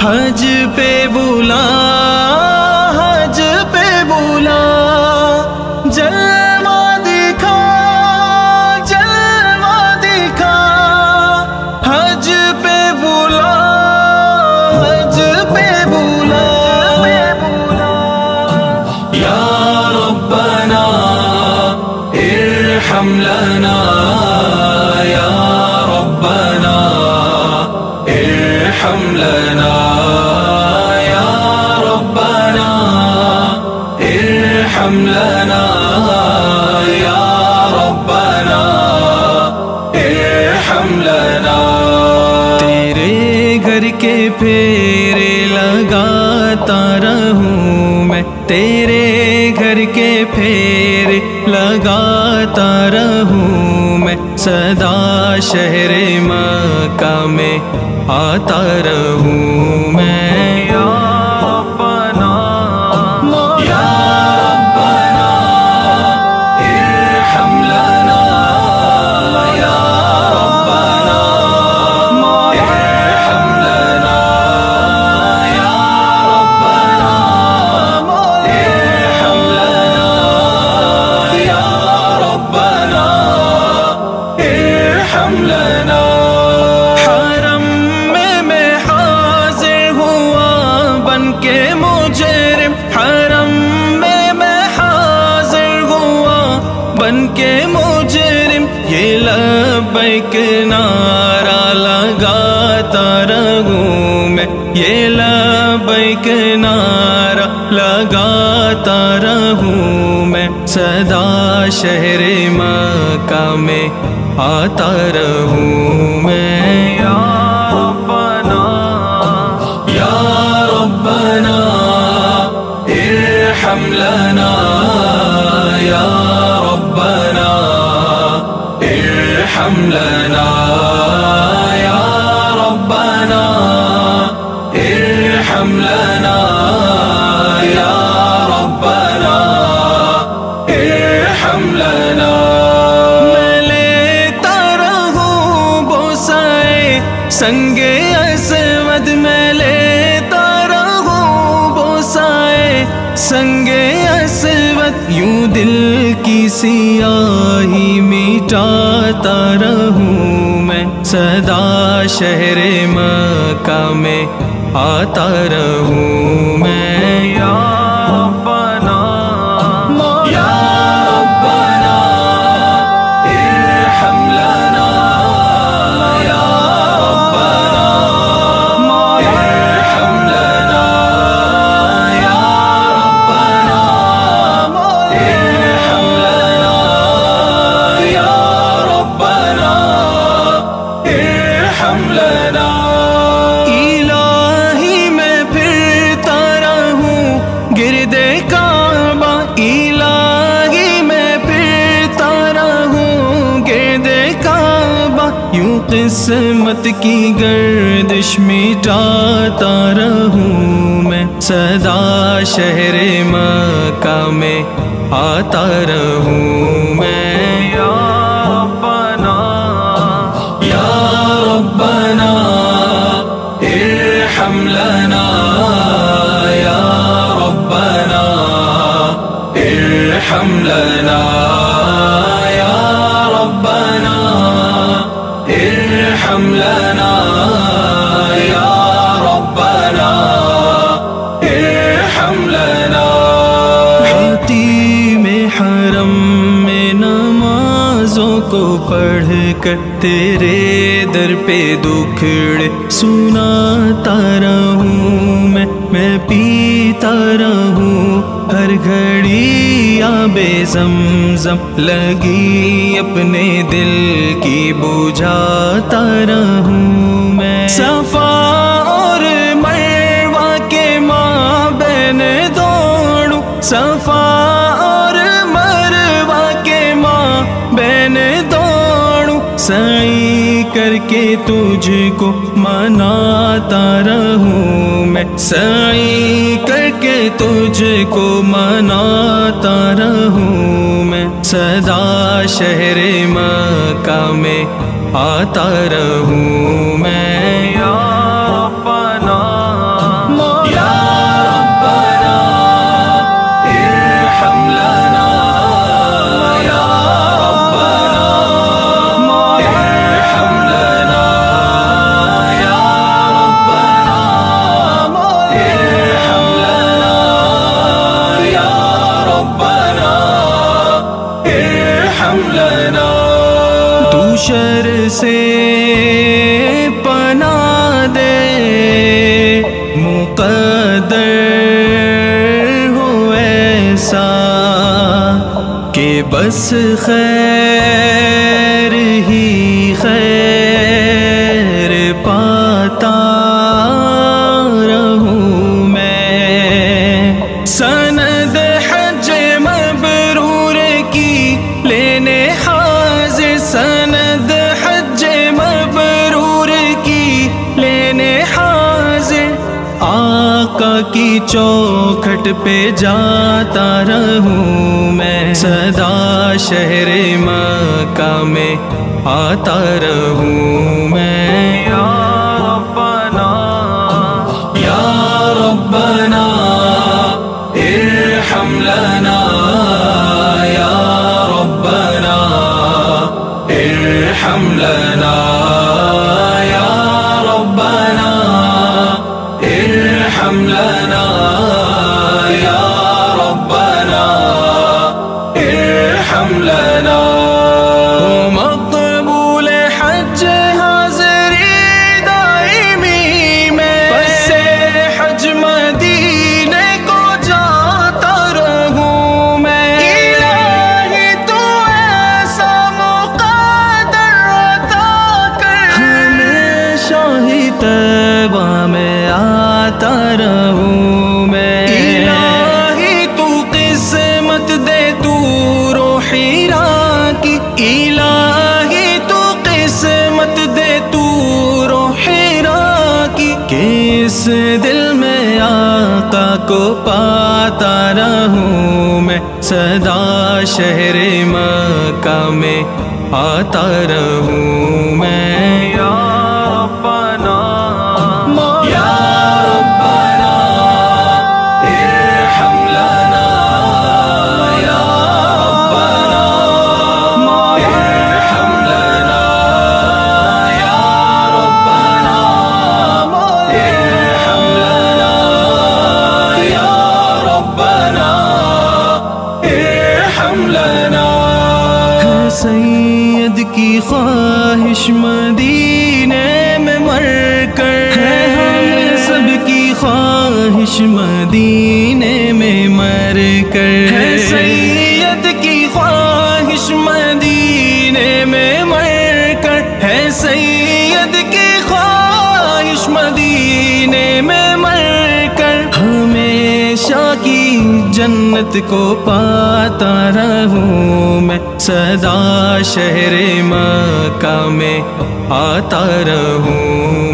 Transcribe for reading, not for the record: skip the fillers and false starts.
حج پہ بلا، حج پہ بلا، جلوہ دکھا، جلوہ دکھا، حج پہ بلا، حج پہ بلا، یا ربنا ارحم لنا، یا ربنا ارحم لنا، یا ربنا ارحم لنا، یا ربنا ارحم لنا۔ تیرے گھر کے پھیرے لگاتا رہوں میں، تیرے گھر کے پھیرے لگاتا رہوں میں، سدا شہر مکہ میں آتا رہوں میں، یا ربنا، یا ربنا ارحم لنا، یا ربنا ارحم لنا، یا ربنا ارحم لنا، یا ربنا ارحم لنا۔ حرم میں حاضر ہوا بن کے مجرم، حرم میں حاضر ہوا بن کے مجرم، یہ لبیک نعرہ لگاتا رہوں میں، یہ لبیک نعرہ لگاتا رہوں میں، سدا شہر مکہ میں آتا رہوں میں، یا ربنا، یا ربنا ارحم لنا، یا ربنا ارحم لنا، یا ربنا ارحم لنا، یا ربنا ارحم لنا۔ سنگ اسود میں لیتا رہوں بوسائے، سنگ اسود یوں دل کی سیاہی مٹاتا رہوں میں، سدا شہر مکہ میں آتا رہوں میں، یا ربنا، یا ربنا ارحم لنا، یا الہی میں پھرتا رہوں گرد کعبہ، الہی میں پھرتا رہوں گرد کعبہ، یوں قسمت کی گردش مٹاتا رہوں میں، سدا شہر مکہ میں آتا رہوں میں، یا ربنا، یا ربنا ارحم لنا، یا ربنا ارحم لنا، یا ربنا ارحم لنا، یا ربنا ارحم لنا۔ خطیب حرم میں نمازوں کو پڑھ کر تیرے در پہ دکھڑ سناتا رہوں میں پیتا رہوں ہر گھڑی آب زمزم، لگی اپنے دل کی بجھاتا رہوں میں، صفا اور مروہ کے مابین دوڑوں، صفا اور مروہ کے مابین دوڑوں، سعی کر کے تجھ کو مناتا رہوں میں، سعی کر کے تجھ کو مناتا رہوں میں، سدا شہر مکہ میں آتا رہوں میں، یا ربنا شر سے پناہ دے، مقدر ہو ایسا کہ بس خیر ہی خیر پاتا رہوں میں۔ سند حج مبرور کی لینے حاضر، سند حج مبرور کی لینے حاضر، آقا کی چوکھٹ پہ جاتا رہوں میں، سدا شہر مکہ میں آتا رہوں میں۔ یا ربنا یا ربنا ارحم لنا، یا ربنا ارحم لنا، یا ربنا ارحم لنا، یا ربنا ارحم لنا۔ مقبول حج حاضری دائمی میں، پس حج مدینے کو جاتا رہوں میں۔ الہی تو ایسا مقدر عطا کر، ہمیشہ ہی طیبہ میں آتا رہوں میں۔ الہی تو قسمت دے طور و حرا کی، الہی تو قسمت دے طور و حرا کی، کس دل میں آقا کو پاتا رہوں میں، سدا شہر مکہ میں آتا رہوں میں۔ یا ربنا یا ربنا ارحم لنا، یا ربنا ارحم لنا، یا ربنا ارحم لنا، یا ربنا ارحم لنا۔ سید کی خواہش مدینے میں مر کر، ہم سب کی خواہش مدینے میں مر کر، سید کی خواہش مدینے میں مر کر، ہے سید کی خواہش مدینے میں مر کر، ہمیشہ کی جنت کو پاتا رہوں میں، سدا شہر مکہ میں آتا رہوں